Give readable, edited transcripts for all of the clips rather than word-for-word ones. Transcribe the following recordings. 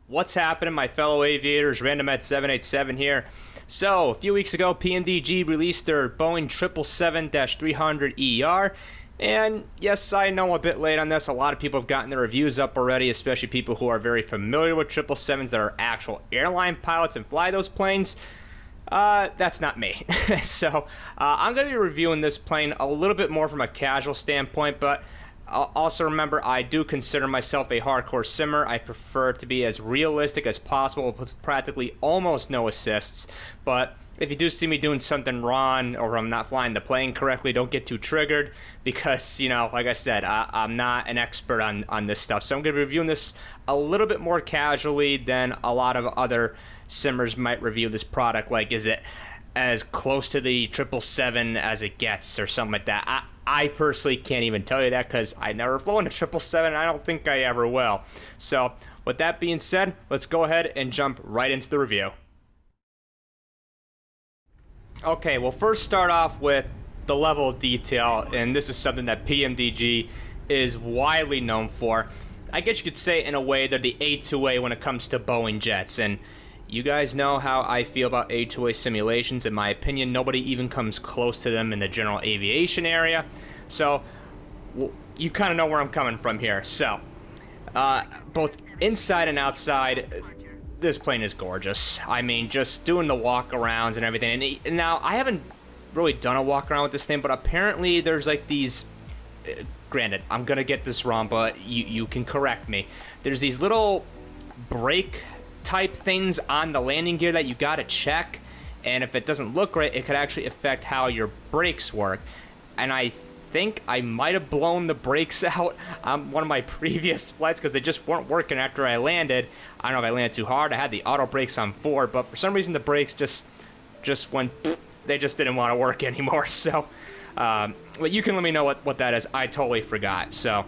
What's happening, my fellow aviators? RandomEd787 here. So, a few weeks ago, PMDG released their Boeing 777-300ER. And yes, I know a bit late on this. A lot of people have gotten their reviews up already, especially people who are very familiar with 777s that are actual airline pilots and fly those planes. That's not me. So, I'm going to be reviewing this plane a little bit more from a casual standpoint, but also remember, I do consider myself a hardcore simmer. I prefer to be as realistic as possible with practically almost no assists. But if you do see me doing something wrong or I'm not flying the plane correctly, don't get too triggered because, you know, like I said, I'm not an expert on this stuff. So I'm going to be reviewing this a little bit more casually than a lot of other simmers might review this product. Like, is it as close to the 777 as it gets or something like that? I personally can't even tell you that because I never flown a 777 and I don't think I ever will. So with that being said, let's go ahead and jump right into the review. Okay, we'll first start off with the level of detail, and this is something that PMDG is widely known for. I guess you could say in a way they're the A2A when it comes to Boeing jets, and you guys know how I feel about A2A simulations. In my opinion, nobody even comes close to them in the general aviation area. So, you kind of know where I'm coming from here. So, both inside and outside, this plane is gorgeous. I mean, just doing the walk-arounds and everything. And now, I haven't really done a walk-around with this thing, but apparently there's like these... granted, I'm going to get this wrong, but you can correct me. There's these little brake type things on the landing gear that you gotta check, and if it doesn't look right, it could actually affect how your brakes work. And I think I might have blown the brakes out on one of my previous flights because they just weren't working after I landed. I don't know if I landed too hard. I had the auto brakes on forward, but for some reason the brakes just went, they just didn't want to work anymore. So but you can let me know what that is. I totally forgot. So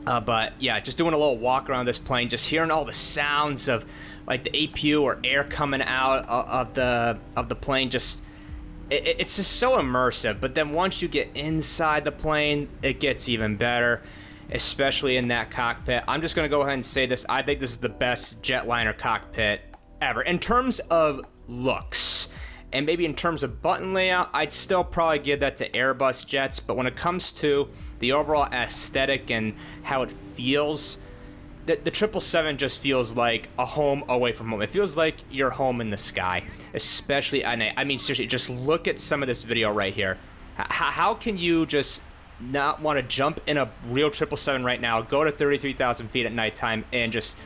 but yeah, just doing a little walk around this plane, just hearing all the sounds of like the APU or air coming out of the plane, just it's just so immersive. But then once you get inside the plane, it gets even better, especially in that cockpit. I'm just gonna go ahead and say this: I think this is the best jetliner cockpit ever in terms of looks. And maybe in terms of button layout, I'd still probably give that to Airbus jets. But when it comes to the overall aesthetic and how it feels, the 777 just feels like a home away from home. It feels like you're home in the sky, especially at night. I mean, seriously, just look at some of this video right here. How can you just not want to jump in a real 777 right now, go to 33,000 feet at nighttime, and just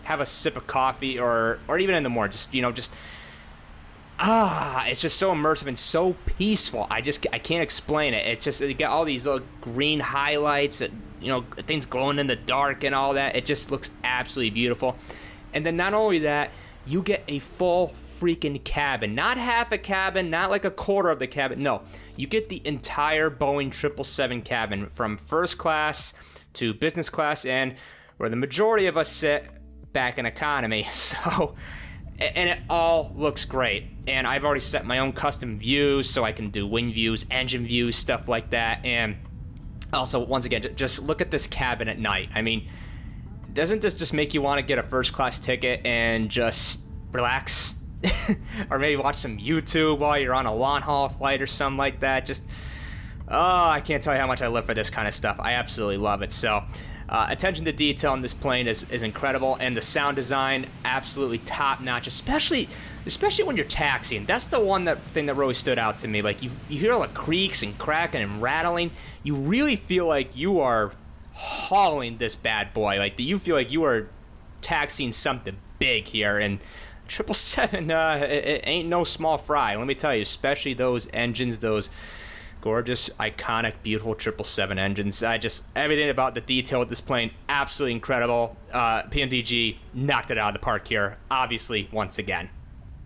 have a sip of coffee or even in the morning, just, you know, just... it's just so immersive and so peaceful. I can't explain it. It's just, you got all these little green highlights that, you know, things glowing in the dark and all that. It just looks absolutely beautiful. And then not only that, you get a full freaking cabin. Not half a cabin, not like a quarter of the cabin. No, you get the entire Boeing 777 cabin from first class to business class, and where the majority of us sit, back in economy. So... and it all looks great. And I've already set my own custom views so I can do wing views, engine views, stuff like that. And also, once again, just look at this cabin at night. I mean, doesn't this just make you want to get a first class ticket and just relax? Or maybe watch some YouTube while you're on a long haul flight or something like that. Just, I can't tell you how much I live for this kind of stuff. I absolutely love it. So... attention to detail on this plane is incredible, and the sound design absolutely top notch, especially when you're taxiing. That's the thing that really stood out to me. Like you hear all the creaks and cracking and rattling. You really feel like you are hauling this bad boy. Like you feel like you are taxiing something big here. And 777, it ain't no small fry. Let me tell you, especially those engines, those gorgeous, iconic, beautiful 777 engines. Everything about the detail of this plane, absolutely incredible. PMDG knocked it out of the park here, obviously, once again.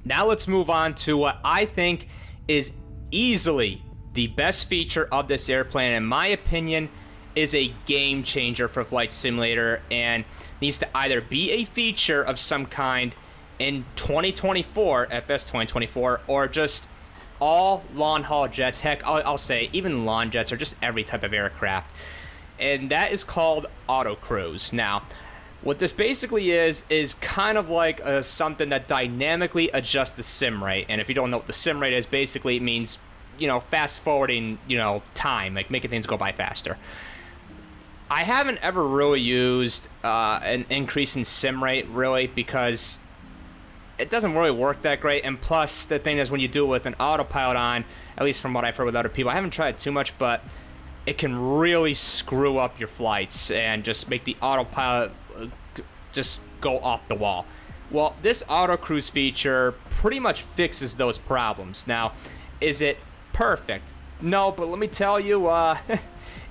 Now let's move on to what I think is easily the best feature of this airplane, in my opinion, is a game changer for Flight Simulator and needs to either be a feature of some kind in 2024, FS 2024, or just all long-haul jets. Heck, I'll say even lawn jets or just every type of aircraft. And that is called auto cruise. Now, What this basically is kind of like something that dynamically adjusts the sim rate. And if you don't know what the sim rate is, basically it means, fast forwarding, time, like making things go by faster. I haven't ever really used an increase in sim rate, really, because it doesn't really work that great. And plus, the thing is, when you do it with an autopilot on, at least from what I've heard with other people, I haven't tried too much, but it can really screw up your flights and just make the autopilot just go off the wall. Well, this auto cruise feature pretty much fixes those problems. Now, is it perfect? No, but let me tell you,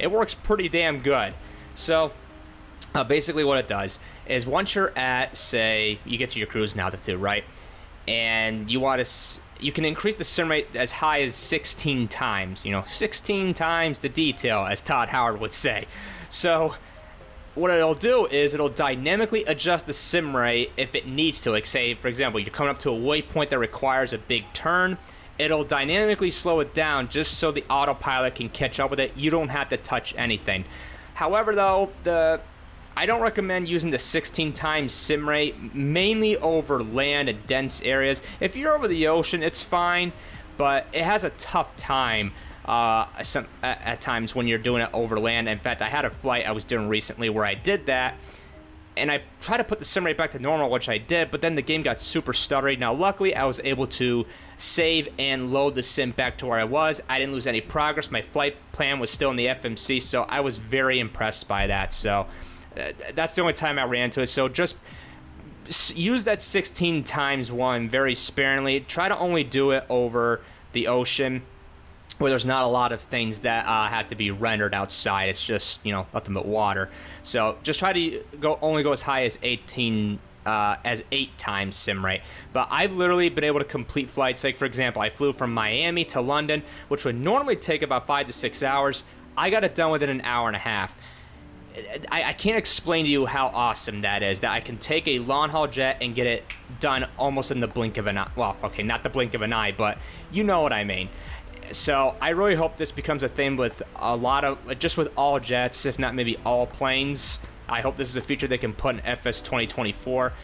it works pretty damn good. So, basically what it does is once you're at, say, you get to your cruising altitude, right? And you can increase the sim rate as high as 16 times. 16 times the detail, as Todd Howard would say. So, what it'll do is it'll dynamically adjust the sim rate if it needs to. Like, say, for example, you're coming up to a waypoint that requires a big turn. It'll dynamically slow it down just so the autopilot can catch up with it. You don't have to touch anything. However, though, I don't recommend using the 16 times sim rate, mainly over land and dense areas. If you're over the ocean, it's fine, but it has a tough time at times when you're doing it over land. In fact, I had a flight I was doing recently where I did that, and I tried to put the sim rate back to normal, which I did, but then the game got super stuttery. Now, luckily, I was able to save and load the sim back to where I was. I didn't lose any progress. My flight plan was still in the FMC, so I was very impressed by that. So that's the only time I ran into it. So just use that 16 times 1 very sparingly. Try to only do it over the ocean where there's not a lot of things that have to be rendered outside. It's just, nothing but water. So just try to only go as high as 8 times sim rate. But I've literally been able to complete flights. Like, for example, I flew from Miami to London, which would normally take about 5 to 6 hours. I got it done within an hour and a half. I can't explain to you how awesome that is, that I can take a long-haul jet and get it done almost in the blink of an eye. Well, okay, not the blink of an eye, but you know what I mean. So I really hope this becomes a thing with just with all jets, if not maybe all planes. I hope this is a feature they can put in FS 2024.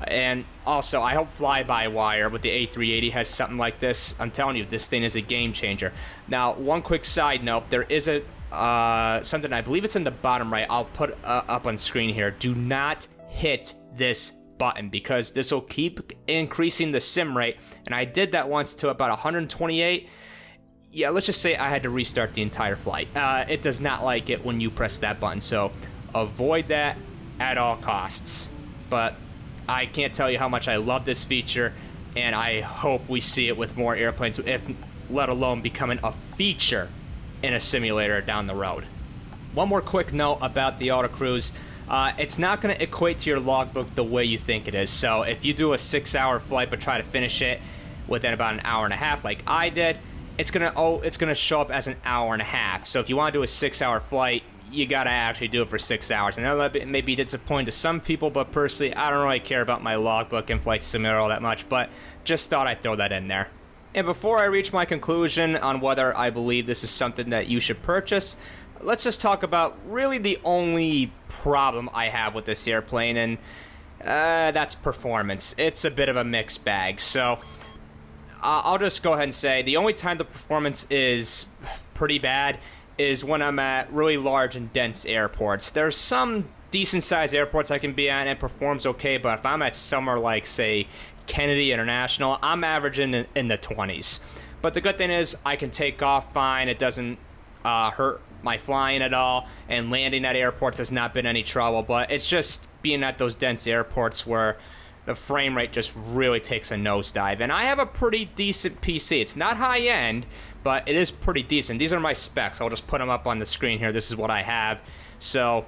And also, I hope Fly-by-Wire with the A380 has something like this. I'm telling you, this thing is a game changer. Now, one quick side note, there is something, I believe it's in the bottom right. I'll put up on screen here. Do not hit this button because this will keep increasing the sim rate. And I did that once to about 128. Yeah, let's just say I had to restart the entire flight. It does not like it when you press that button, so avoid that at all costs. But I can't tell you how much I love this feature, and I hope we see it with more airplanes, if let alone becoming a feature in a simulator down the road. One more quick note about the auto cruise. It's not going to equate to your logbook the way you think it is. So if you do a 6-hour flight but try to finish it within about an hour and a half like I did, it's gonna show up as an hour and a half. So if you want to do a 6-hour flight, you gotta actually do it for 6 hours. And that may be disappointing to some people, but personally, I don't really care about my logbook and Flight Simulator all that much. But just thought I'd throw that in there. And before I reach my conclusion on whether I believe this is something that you should purchase, let's just talk about really the only problem I have with this airplane, and that's performance. It's a bit of a mixed bag. So I'll just go ahead and say the only time the performance is pretty bad is when I'm at really large and dense airports. There's some decent-sized airports I can be at and it performs okay, but if I'm at somewhere like, say, Kennedy International, I'm averaging in the 20s. But the good thing is I can take off fine. It doesn't hurt my flying at all, and landing at airports has not been any trouble. But it's just being at those dense airports where the frame rate just really takes a nosedive. And I have a pretty decent PC. It's not high-end, but it is pretty decent. These are my specs. I'll just put them up on the screen here. This is what I have. So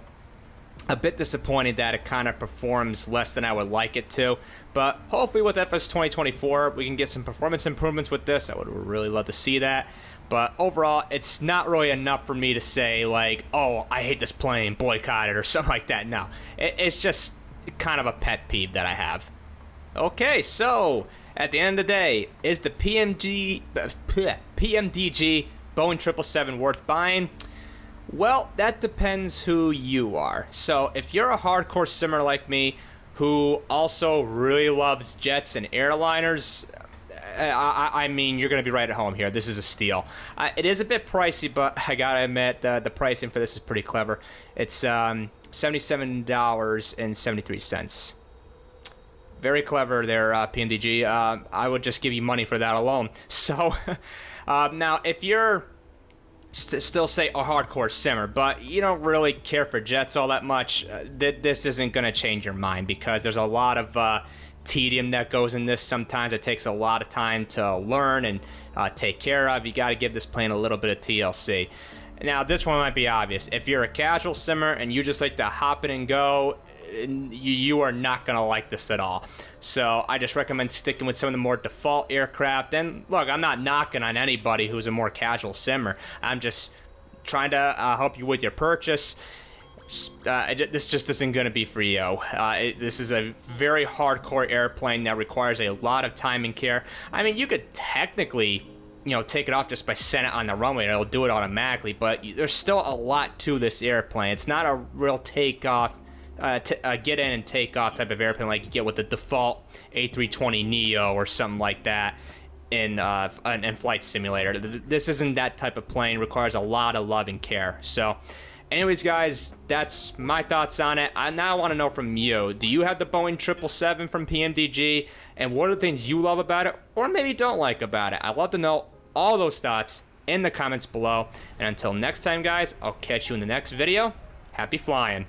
a bit disappointed that it kind of performs less than I would like it to. But hopefully with FS 2024, we can get some performance improvements with this. I would really love to see that. But overall, it's not really enough for me to say, like, oh, I hate this plane, boycott it, or something like that. No, it's just kind of a pet peeve that I have. Okay, so at the end of the day, is the PMDG Boeing 777 worth buying? Well, that depends who you are. So if you're a hardcore simmer like me who also really loves jets and airliners, I mean, you're going to be right at home here. This is a steal. It is a bit pricey, but I got to admit the pricing for this is pretty clever. It's $77.73. Very clever there, PMDG. I would just give you money for that alone. So now, if you're still say a hardcore simmer, but you don't really care for jets all that much, this isn't going to change your mind, because there's a lot of tedium that goes in this. Sometimes it takes a lot of time to learn and take care of. You got to give this plane a little bit of TLC. Now, this one might be obvious. If you're a casual simmer and you just like to hop in and go, you are not going to like this at all. So I just recommend sticking with some of the more default aircraft. And look, I'm not knocking on anybody who's a more casual simmer. I'm just trying to help you with your purchase. This just isn't going to be for you. This is a very hardcore airplane that requires a lot of time and care. I mean, you could technically, take it off just by setting it on the runway and it'll do it automatically, but there's still a lot to this airplane. It's not a real takeoff, get in and take off type of airplane like you get with the default A320neo or something like that in Flight Simulator. This isn't that type of plane. It requires a lot of love and care. So anyways, guys, that's my thoughts on it. I now want to know from you. Do you have the Boeing 777 from PMDG? And what are the things you love about it, or maybe don't like about it? I'd love to know all those thoughts in the comments below. And until next time, guys, I'll catch you in the next video. Happy flying.